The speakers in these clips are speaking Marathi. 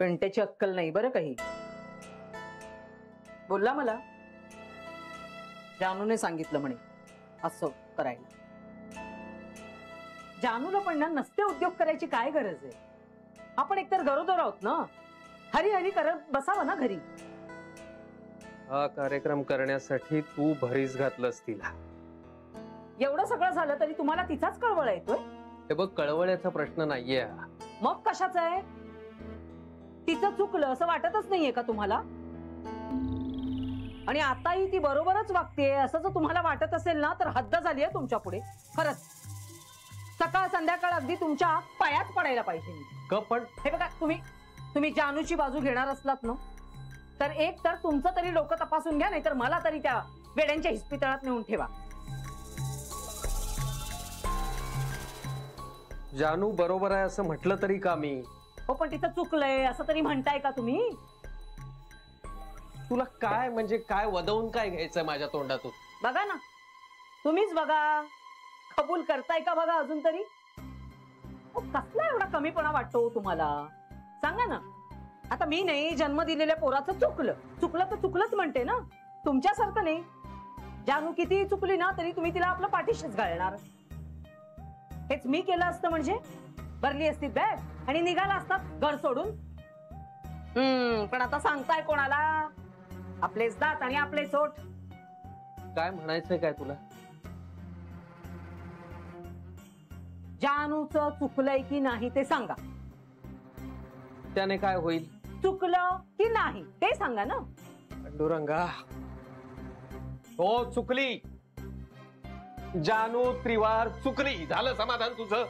पेंट्याची अक्कल नाही बरं काही. बोलला मला, जानूने सांगितलं म्हणे असं करायला. जानूला पण ना नसते उद्योग करायची काय गरज आहे. आपण एकतर गरोदर आहोत ना, हरी हरी करत बसावं ना घरी. हा कार्यक्रम करण्यासाठी तू भरीस घातलंस तिला. एवढं सगळं झालं तरी तुम्हाला तिचाच कळवळा येतोय. हे बघ, कळवळ्याचा प्रश्न नाहीये. मग कशाचा आहे? तिचं चुकलं असं वाटतच नाहीये का तुम्हाला? आणि आताही ती बरोबरच वागते असं जर तुम्हाला वाटत असेल ना तर हद्द झाली आहे तुमच्या पुढे. खरंच सकाळ संध्याकाळ अगदी तुमच्या पायात पडायला पाहिजे. पण हे बघा, तुम्ही जानूची बाजू घेणार असलात ना तर एक तर तुमचं तरी डोकं तपासून घ्या, नाहीतर मला तरी त्या वेड्यांच्या इस्पितळात नेऊन ठेवा. जानू बरोबर आहे असं म्हटलं तरी का मी? हो पण तिथं चुकलंय असं तरी म्हणताय का तुम्ही? तुला काय म्हणजे काय वदवून काय घ्यायचंय माझ्या तोंडातून? बघा ना, तुम्हीच बघा, कबूल करताय का बघा अजून तरी. कसला एवढा कमीपणा वाटतो तुम्हाला? सांगा ना. आता मी नाही, जन्म दिलेल्या पोराचं चुकलं तर चुकलंच म्हणते ना. तुमच्यासारखं नाही. जानू किती चुकली ना तरी तुम्ही तिला आपलं पाठीशीच घालणार. हेच मी केलं असतं म्हणजे भरली असती बॅग आणि निघाला असतात घर सोडून. पण आता सांगताय कोणाला? आपलेच दात आणि आपले चोट. काय म्हणायचंय काय तुला? जानूचं चुकलंय की नाही ते सांगा. त्याने काय होईल? चुकलं की नाही ते सांगा ना. पांडुरंगा, हो चुकली. जानू त्रिवार चुकली. झालं समाधान तुझं?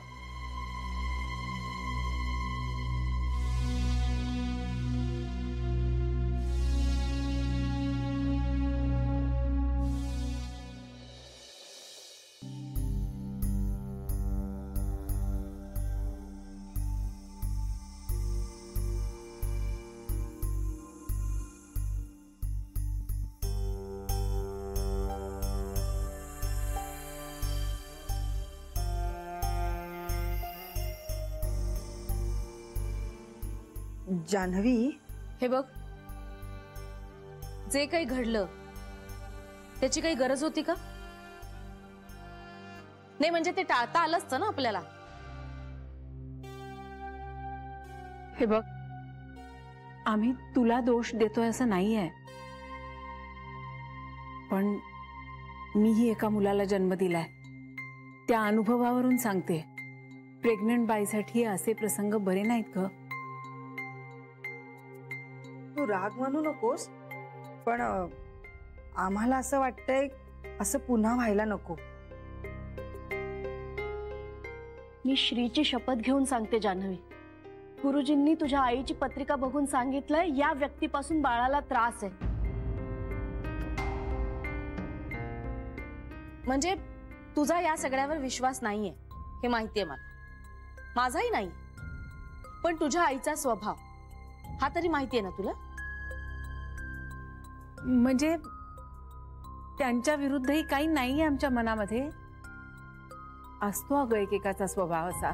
जान्हवी, हे बघ, जे काही घडलं त्याची काही गरज होती का? नाही म्हणजे ते टाळता आलं असतं ना आपल्याला. हे बघ, आम्ही तुला दोष देतोय असं नाहीये, पण मीही एका मुलाला जन्म दिलाय. त्या अनुभवावरून सांगते, प्रेग्नंट बाईसाठी असे प्रसंग बरे नाहीत ग. तू राग मानू नकोस, पण आम्हाला असं वाटतंय असं पुन्हा व्हायला नको. मी श्रीची शपथ घेऊन सांगते जान्हवी, गुरुजींनी तुझ्या आईची पत्रिका बघून सांगितलंय या व्यक्तीपासून बाळाला त्रास आहे. म्हणजे तुझा या सगळ्यावर विश्वास नाहीये हे माहितीये मला. माझाही नाही, पण तुझ्या आईचा स्वभाव हा तरी माहितीये ना तुला. म्हणजे त्यांच्या विरुद्धही काही नाहीये आमच्या मनामध्ये. असतो अगं एकेकाचा स्वभाव असा,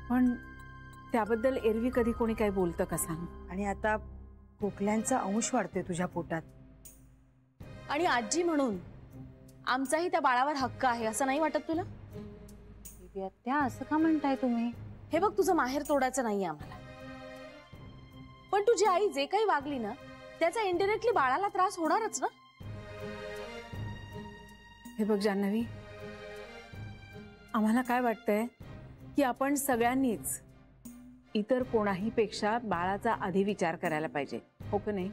पण त्याबद्दल एरवी कधी कोणी काही बोलतं का सांग? आणि आता खोकल्यांचा अंश वाढतोय तुझ्या पोटात. आणि आजी म्हणून आमचाही त्या बाळावर हक्क आहे असं नाही वाटत तुला? त्या असं का म्हणताय तुम्ही? हे बघ, तुझं माहेर तोडायचं नाहीये आम्हाला, पण तुझी आई जे काही वागली ना त्याचा इनडायरेक्टली बाळाला त्रास होणारच ना. हे बघ जान्हवी, आम्हाला काय वाटतंय की आपण सगळ्यांनीच इतर कोणाही पेक्षा बाळाचा आधी विचार करायला पाहिजे, हो की नाही?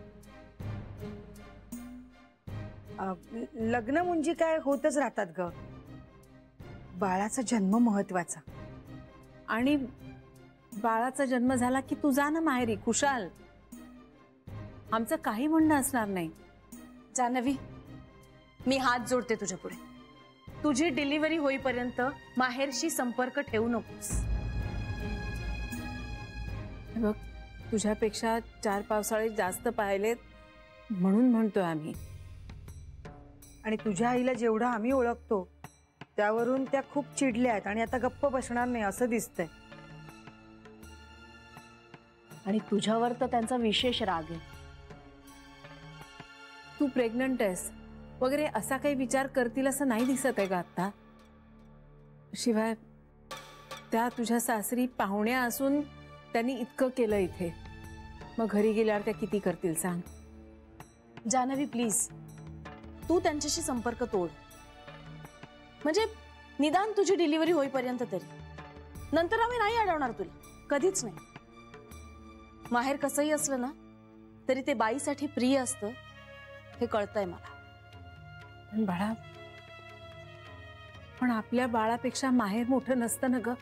लग्न मुंजी काय होतच राहतात ग. बाळाचा जन्म महत्वाचा. आणि बाळाचा जन्म झाला की तू जा ना माहेरी खुशाल. आमचं काही म्हणणं असणार नाही. जान्हवी, मी हात जोडते तुझ्या पुढे. तुझी डिलिव्हरी होईपर्यंत माहेरशी संपर्क ठेवू नकोस. बघ, तुझ्यापेक्षा 4 पावसाळे जास्त पाहिलेत म्हणून म्हणतोय आम्ही. आणि तुझ्या आईला जेवढं आम्ही ओळखतो त्यावरून त्या खूप चिडल्या आहेत आणि आता गप्प बसणार नाही असं दिसतंय. आणि तुझ्यावर तर त्यांचा विशेष राग आहे. तू प्रेग्नंट आहेस वगैरे असा काही विचार करतील असं नाही दिसत आहे का आता? शिवाय त्या तुझ्या सासरी पाहुण्या असून त्यांनी इतकं केलं इथे, मग घरी गेल्यावर त्या किती करतील सांग? जान्हवी प्लीज, तू त्यांच्याशी संपर्क तोड. म्हणजे निदान तुझी डिलिव्हरी होईपर्यंत तरी. नंतर आम्ही नाही अडवणार तुला, कधीच नाही. माहेर कसंही असलं ना तरी ते बाईसाठी प्रिय असतं, हे कळतंय मला. पण बाळा, पण आपल्या बाळापेक्षा माहेर मोठं नसतं ना ग.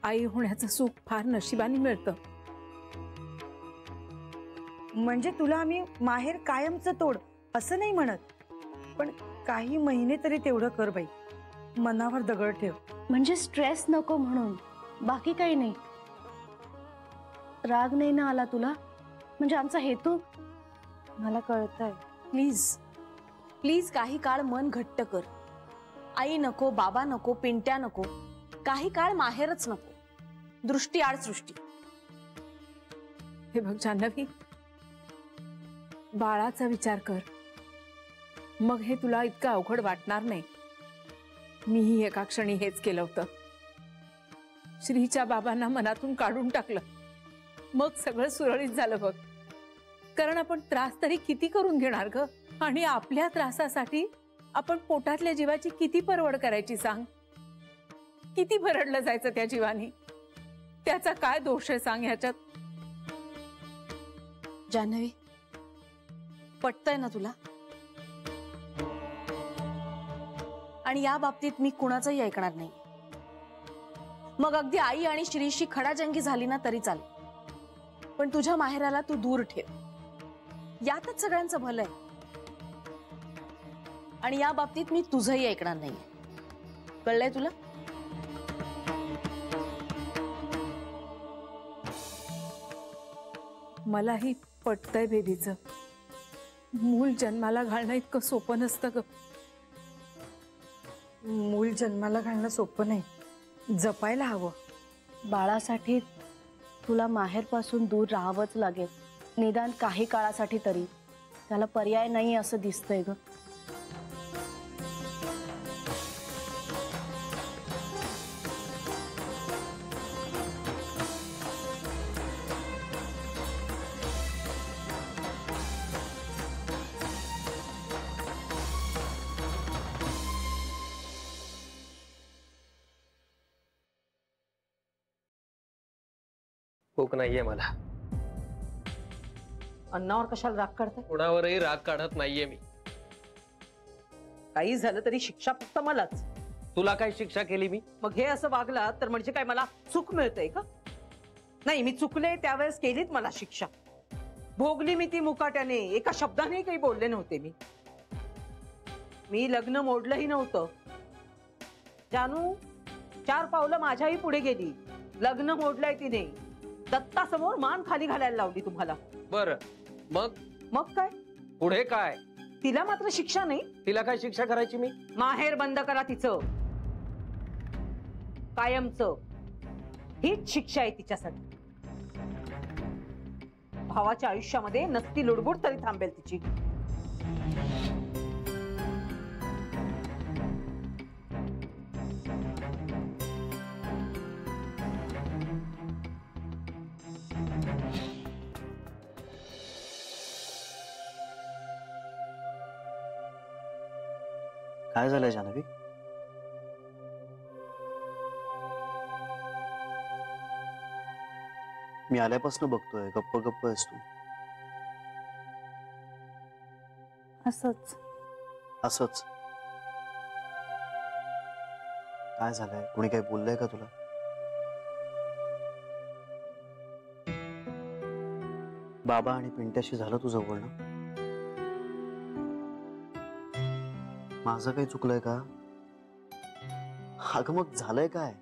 आई होण्याचं सुख फार नशिबाने मिळतं. म्हणजे तुला आम्ही माहेर कायमचं तोड असं नाही म्हणत, पण काही महिने तरी तेवढं कर बाई, मनावर दगड ठेव. म्हणजे स्ट्रेस नको म्हणून, बाकी काही नाही. राग नाही ना आला तुला? म्हणजे आमचा हेतू मला कळतंय. प्लीज प्लीज काही काळ मन घट्ट कर. आई नको, बाबा नको, पिंट्या नको, काही काळ माहेरच नको. दृष्टी आड सृष्टी. हे बघ जान्हवी, बाळाचा विचार कर, मग हे तुला इतकं अवघड वाटणार नाही. मीही एका क्षणी हेच केलं होतं. श्रीच्या बाबांना मनातून काढून टाकलं, मग सगळं सुरळीत झालं बघ. कारण आपण त्रास तरी किती करून घेणार ग, आणि आपल्या त्रासासाठी आपण पोटातल्या जीवाची किती परवड करायची सांग? किती भरडलं जायचं त्या जीवानी? त्याचा काय दोष आहे सांग ह्याच्यात? जान्हवी, पटतंय ना तुला? आणि या बाबतीत मी कुणाचंही ऐकणार नाही. मग अगदी आई आणि श्रीशी खडाजंगी झाली ना तरी चालेल, पण तुझ्या माहेराला तू दूर ठेव. यातच सगळ्यांचं भलं आहे. आणि या बाबतीत मी तुझंही ऐकणार नाही. कळलंय तुला? मलाही पटतंय बेबीचं. मूल जन्माला घालणं इतकं सोपं नसतं ग. मूल जन्माला घालणं सोपं नाही, जपायला हवं. बाळासाठी तुला माहेरपासून दूर राहावंच लागेल, निदान काही काळासाठी तरी. त्याला पर्याय नाही असं दिसतंय ग. भूक नाहीये मला. अन्नावर कशाला राग काढताय? कोणावरही राग काढत नाहीये मी. काही झालं तरी शिक्षा फक्त मलाच. तुला काय शिक्षा केली मी? मग हे असं वागला तर म्हणजे काय मला चूक मिळतंय का? नाही, मी चुकले त्यावेळेस केलीत मला शिक्षा. भोगली मी ती मुकाट्याने, एका शब्दाने काही बोलले नव्हते मी. मी लग्न मोडलंही नव्हतं. जानू 4 पावलं माझ्याही पुढे गेली. लग्न मोडलंय तिने. दत्तासमोर मान खाली घालायला लावली तुम्हाला. बर, मग मग काय? पुढे काय? तिला मात्र शिक्षा नाही. तिला काय शिक्षा करायची मी? माहेर बंद करा तिचं, कायमचं. हीच शिक्षा आहे तिच्यासाठी. भावाच्या आयुष्यामध्ये नसती लुडबुड तरी थांबेल तिची. काय झालंय जान्हवी? मी आल्यापासून बघतोय गप्प गप्प आहेस तू. असंच. असंच? काय झालंय? कोणी काही बोललंय का तुला? बाबा आणि पिंट्याशी झालं तुझं बोलणं? माझं काही चुकलंय का? अगं मग झालंय काय?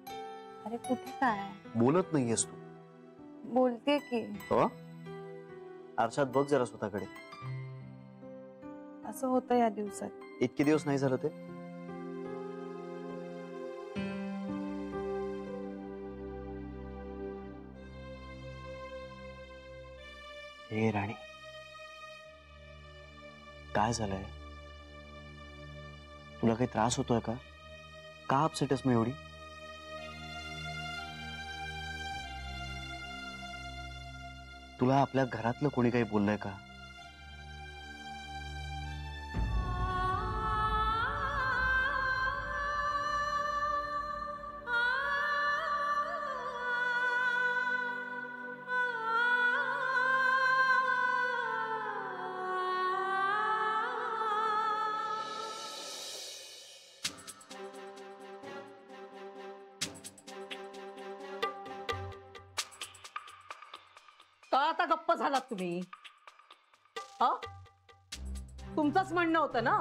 अरे कुठे काय? बोलत नाहीयेस तू. बोलते की. हो? आरशात बघ जरा स्वतःकडे. असं होतं या दिवसात. इतके दिवस नाही झालं ते? हे राणी, काय झालंय? तुला काही त्रास होतोय का? का अपसेट आहेस मग एवढी? तुला आपल्या घरातलं कोणी काही बोललंय का? का आता गप्प झालात तुम्ही? तुमचंच म्हणणं होतं ना,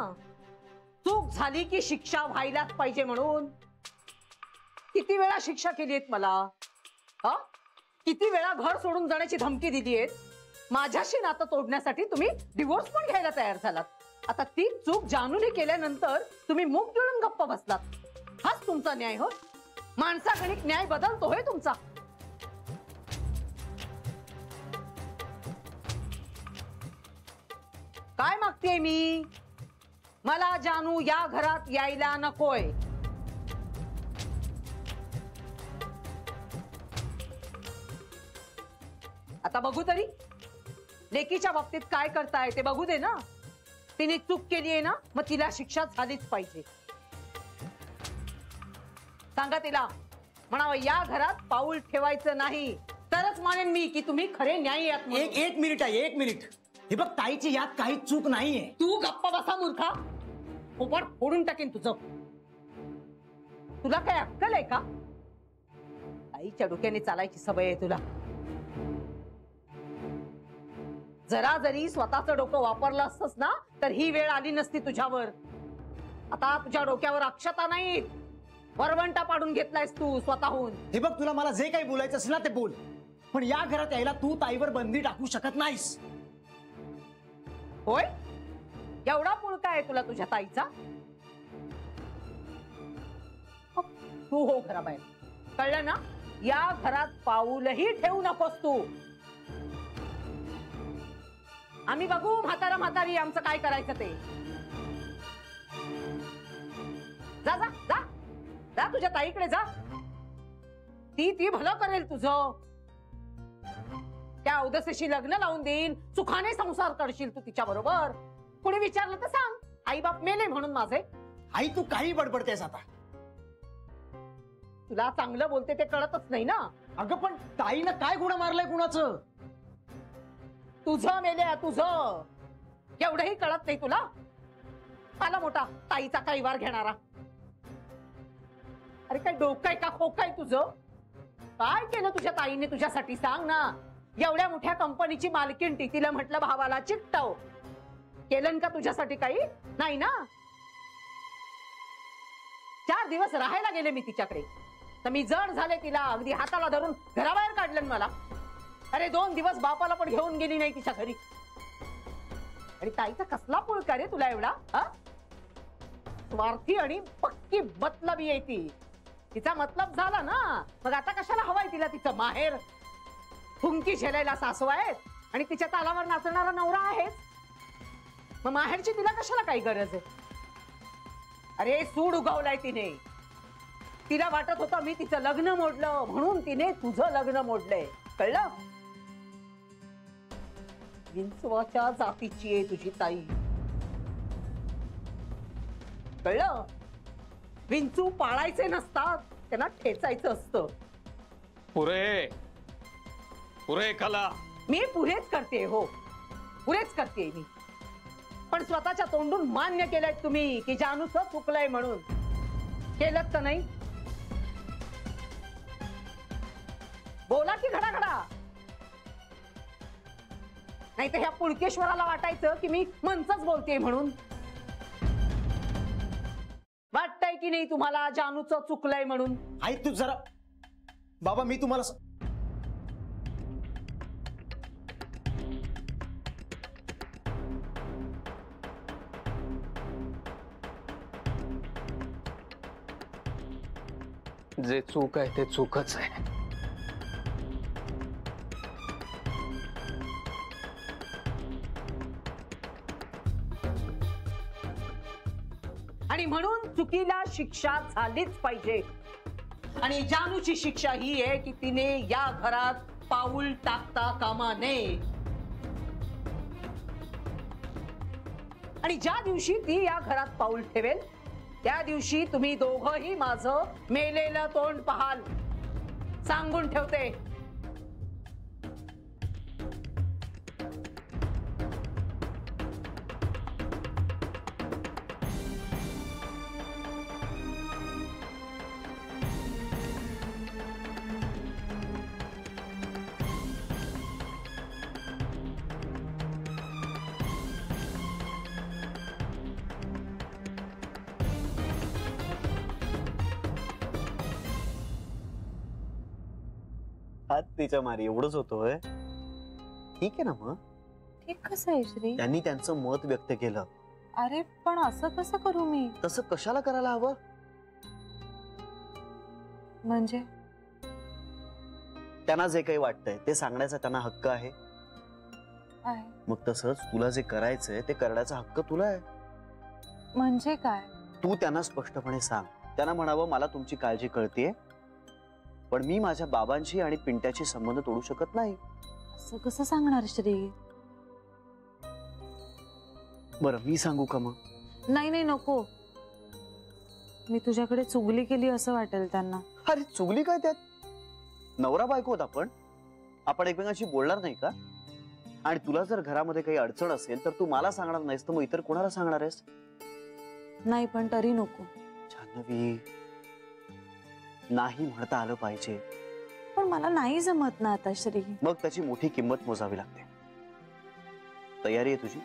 चूक झाली की शिक्षा व्हायलाच पाहिजे म्हणून. किती वेळा शिक्षा केली आहेत मला? किती वेळा घर सोडून जाण्याची धमकी दिली आहे? माझ्याशी नातं तोडण्यासाठी तुम्ही डिवोर्स पण घ्यायला तयार झालात. आता ती चूक जानूने केल्यानंतर तुम्ही मुख गिळून गप्प बसलात. हाच तुमचा न्याय हो? माणसागणिक न्याय बदलतो होय तुमचा? काय मागतेय मी? मला जानू या घरात यायला नकोय. आता बघू तरी लेकीच्या बाबतीत काय करताय ते बघू दे ना. तिने चूक केली आहे ना, मग तिला शिक्षा झालीच पाहिजे. सांगा तिला, म्हणावं या घरात पाऊल ठेवायचं नाही, तरच मानेन मी की तुम्ही खरे न्यायी आहात म्हणून. एक मिनिट आहे, एक मिनिट. हे बघ, ताईची यात काही चूक नाहीये. तू गप्पा बसा मूर्खा. पोपट फोडून टाकेन तुझं. तुला काय अक्कल आहे का? आईच्या डोक्याने चालायची सवय आहे तुला. जरा जरी स्वतःचं डोकं वापरलं असतंस ना, तर ही वेळ आली नसती तुझ्यावर. आता तुझ्या डोक्यावर अक्षता नाही, वरवंटा पाडून घेतलायस तू स्वतःहून. हे बघ, तुला मला जे काही बोलायचं असेल ना ते बोल, पण या घरात यायला तू ताईवर बंदी टाकू शकत नाहीस. होय? एवढा पुळका आहे तुला तुझ्या ताईचा? तू हो घराबाहेर. कळलं ना? या घरात पाऊलही ठेवू नकोस तू. आम्ही बघू म्हातारा म्हातारी आमचं काय करायचं ते. जा जा जा जा तुझ्या ताईकडे जा. ती भलं करेल तुझं. त्या औदसेशी लग्न लावून देईल, सुखाने संसार करशील तू तिच्या बरोबर. कुणी विचारलं तर सांग, आई बाप मेले म्हणून माझे. आई, तू काही बडबडतेस आता. तुला चांगलं बोलते ते कळतच नाही ना. अगं, पण ताईनं काय गुन्हा मारलाय कुणाचं? तुझं मेल्या तुझं. एवढंही कळत नाही तुला? आला मोठा ताईचा कैवार घेणारा. अरे काय डोकं आहे का खोकं आहे तुझं? काय केलं तुझ्या ताईने तुझ्यासाठी सांग ना. एवढ्या मोठ्या कंपनीची मालकीण ती. तिला म्हटलं भावाला चिकटव. केलं का तुझ्यासाठी काही? नाही ना. 4 दिवस राहायला गेले मी तिच्याकडे, तर मी जड झाले तिला. अगदी हाताला धरून घराबाहेर काढलं मला. अरे 2 दिवस बापाला पण घेऊन गेली नाही तिच्या घरी. आणि ताईचा कसला पुळका रे तुला एवढा? स्वार्थी आणि पक्की मतलबी आहे ती. तिचा मतलब झाला ना, मग आता कशाला हवाय तिला तिचं माहेर? फुंकी झेलायला सासू आहेत आणि तिच्या तालावर नाचणारा नवरा आहेच. मग माहेरची तिला कशाला काही गरज आहे? अरे सूड उगवलाय तिने. तिला वाटत होतं मी तिचं लग्न मोडलं म्हणून तिने तुझं लग्न मोडलंय. कळलं? विंचवाच्या जातीची आहे तुझी ताई. कळलं? विंचू पाळायचे नसतात, त्यांना ठेचायचं असतं. पुरे पुरे कला. मी पुरेच करते. हो, पुरेच करते मी. पण स्वतःच्या तोंडून मान्य केलंय तुम्ही की जानूचं चुकलंय म्हणून. केलं तर नाही? बोला की घडाघडा. नाही तर ह्या पुळकेश्वराला वाटायचं की मी मनचंच बोलतेय म्हणून. वाटतंय की नाही तुम्हाला जानूचं चुकलंय म्हणून? आई, तू जरा. बाबा, मी तुम्हाला जे चूक आहे ते चूकच आहे. आणि म्हणून चुकीला शिक्षा झालीच पाहिजे. आणि जानूची शिक्षा ही आहे की तिने या घरात पाऊल टाकता कामा नये. आणि ज्या दिवशी ती या घरात पाऊल ठेवेल त्या दिवशी तुम्ही दोघंही माझं मेलेलं तोंड पाहाल. सांगून ठेवते. हात तिच्या मारी एवढंच होतोय. ठीक आहे ना मग. ठीक कसं आहे श्री? त्यांनी त्यांचं मत व्यक्त केलं. अरे पण असं कसं करू मी? तसं कशाला करायला हवं? म्हणजे त्यांना जे काही वाटतंय ते सांगण्याचा त्यांना हक्क आहे. मग तसंच तुला जे करायचंय ते करण्याचा हक्क तुला आहे. म्हणजे काय? तू त्यांना स्पष्टपणे सांग. त्यांना म्हणावं मला तुमची काळजी कळतेय पण मी माझ्या बाबांशी आणि पिंट्याची संबंध तोडू शकत नाही. असं कसं सांगणार श्री? बरं मी सांगू का मग? नाही नाही नको. मी तुझ्याकडे चुगली केली असं वाटेल त्यांना. अरे चुगली काय त्यात? नवरा बायको होत आपण एकमेकांशी बोलणार नाही का? आणि तुला जर घरामध्ये काही अडचण असेल तर तू मला सांगणार नाहीस तर मग इतर कोणाला सांगणार आहेस? नाही पण तरी नको. जान्हवी नाही म्हणता आलं पाहिजे. पण मला नाही जमत ना आता श्री. मग त्याची मोठी किंमत मोजावी लागते. तयारी आहे तुझी?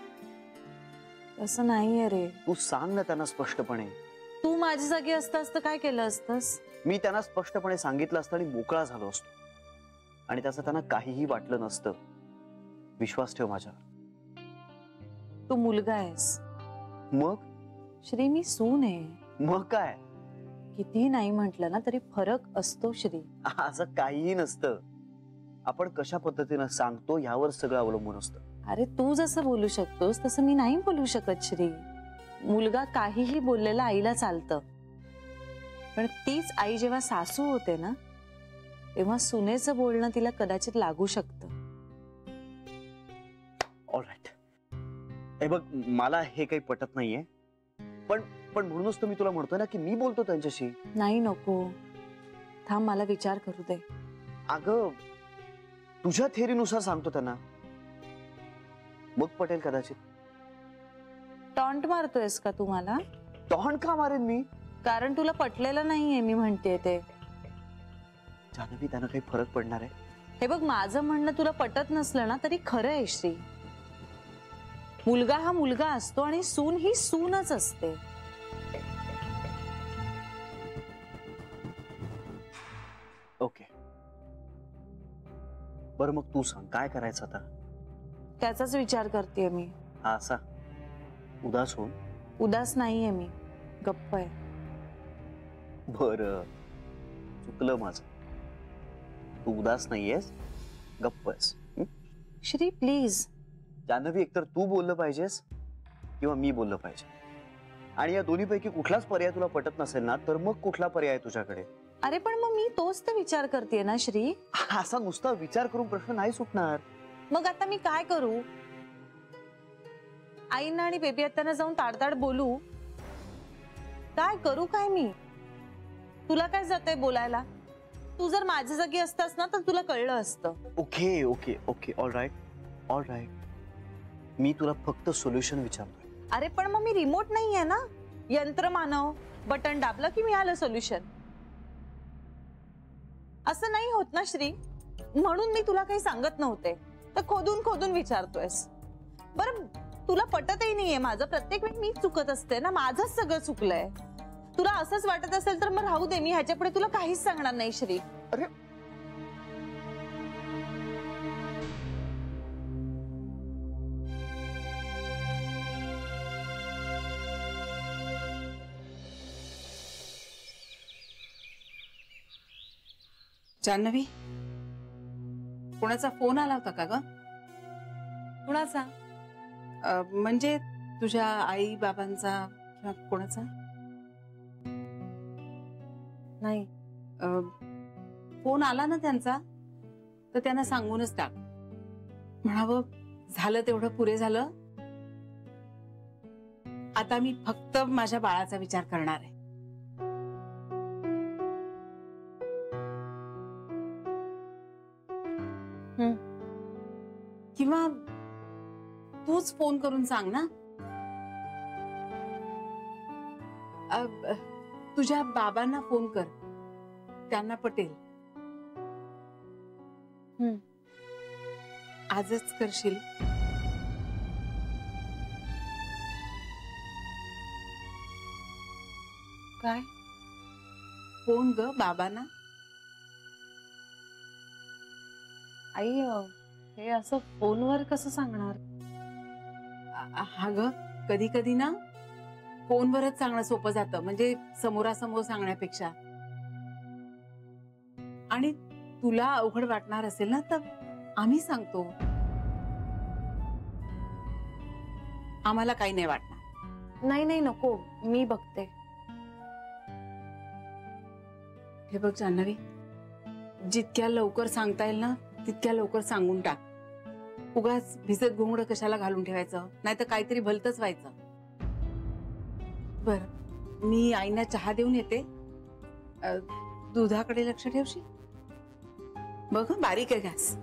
असं नाहीये रे. तू सांग ना त्यांना स्पष्टपणे. तू माझ्या जागी असतास तर काय केलं असतंस? मी त्यांना स्पष्टपणे सांगितलं असतं आणि मोकळा झालो असतो आणि त्याचं त्यांना काहीही वाटलं नसतं. विश्वास ठेव माझ्यावर. तू मुलगा आहेस. मग श्री मी सून आहे. मग काय? किती नाही म्हटलं ना तरी फरक असतो श्री. असं काहीही नसतं. आपण कशा पद्धतीनं सांगतो यावर सगळं अवलंबून असतं. अरे तू जसं बोलू शकतोस तसं मी नाही बोलू शकत श्री. मुलगा काहीही बोललेला आईला चालतं पण तीच आई जेव्हा सासू होते ना तेव्हा सुनेचं बोलणं तिला कदाचित लागू शकतं. ऑलराईट. हे बघ मला हे काही पटत नाहीये पण पण म्हणूनच तर मी तुला म्हणतोय ना की मी बोलतो त्यांच्याशी. नाही नको. थांब मला विचार करू दे. अगं तुझ्या थेरीनुसार सांगतो त्यांना मग पटेल कदाचित. टॉन्ट मारतोयस का तू मला? टॉन्ट का मारेन मी? कारण तुला पटलेलं नाहीये मी म्हणते ते. जान्हवी त्यांना काही फरक पडणार आहे? हे बघ माझं म्हणणं तुला पटत नसलं ना तरी खरं आहे श्री. मुलगा हा मुलगा असतो आणि सून ही सूनच असते. ओके बरं मग तू सांग काय करायचं आता? त्याचाच विचार करतेय मी. हा असा उदास होऊन? उदास नाहीये मी. गप्प आहे. बरं चुकलं माझं. तू उदास नाहीयेस गप्प आहेस. श्री प्लीज. जान्हवी एकतर तू बोललं पाहिजेस किंवा मी बोललं पाहिजे आणि या दोन्हीपैकी कुठलाच पर्याय तुला पटत नसेल ना तर मग कुठला पर्याय आहे तुझ्याकडे? अरे पण मग मी तोच तर विचार करतेय ना श्री. असा नुसता विचार करून प्रश्न नाही सुटणार. मग आता मी काय करू? आईंना आणि बेबी आत्यांना जाऊन ताडताड बोलू? काय करू काय मी? तुला काय जातंय बोलायला? तू जर माझ्या जागी असतास ना तर तुला कळलं असतं. Okay okay okay alright alright. मी तुला फक्त सोल्युशन विचारतोय. अरे पण मग मी रिमोट नाहीये ना. यंत्रमानव. बटन दाबलं की मिळालं सोल्युशन. असं नाही होत ना श्री. म्हणून मी तुला काही सांगत नव्हते तर खोदून खोदून विचारतोयस. बरं तुला पटतही नाहीये माझं. प्रत्येक वेळी मीच चुकत असते ना. माझंच सगळं चुकलंय. तुला असंच वाटत असेल तर मग राहू दे. मी ह्याच्या पुढे तुला काहीच सांगणार नाही श्री. अरे जान्हवी कोणाचा फोन आला होता का ग? कुणाचा? म्हणजे तुझ्या आई बाबांचा किंवा कोणाचा? नाही फोन आला ना त्यांचा तर त्यांना सांगूनच टाक. म्हणावं झालं तेवढं पुरे झालं. आता मी फक्त माझ्या बाळाचा विचार करणार आहे. किंवा तूच फोन करून सांग ना. तुझ्या बाबांना फोन कर, त्यांना पटेल. आजच करशील? काय फोन ग बाबांना? आई हे असं फोनवर कसं सांगणार? हा ग कधी कधी ना फोनवरच सांगणं सोपं जातं, म्हणजे समोरासमोर सांगण्यापेक्षा. आणि तुला अवघड वाटणार असेल ना तर आम्ही सांगतो, आम्हाला काही नाही वाटणार. नाही नाही नको, मी बघते. हे बघ जान्हवी, जितक्या लवकर सांगता येईल ना तितक्या लवकर सांगून टाक. उगाच भिजत घोंगडं कशाला घालून ठेवायचं, नाही तर काहीतरी भलतच व्हायचं. बर मी आईना चहा देऊन येते. दुधाकडे लक्ष ठेवशील? बघ बारीक आहे गॅस.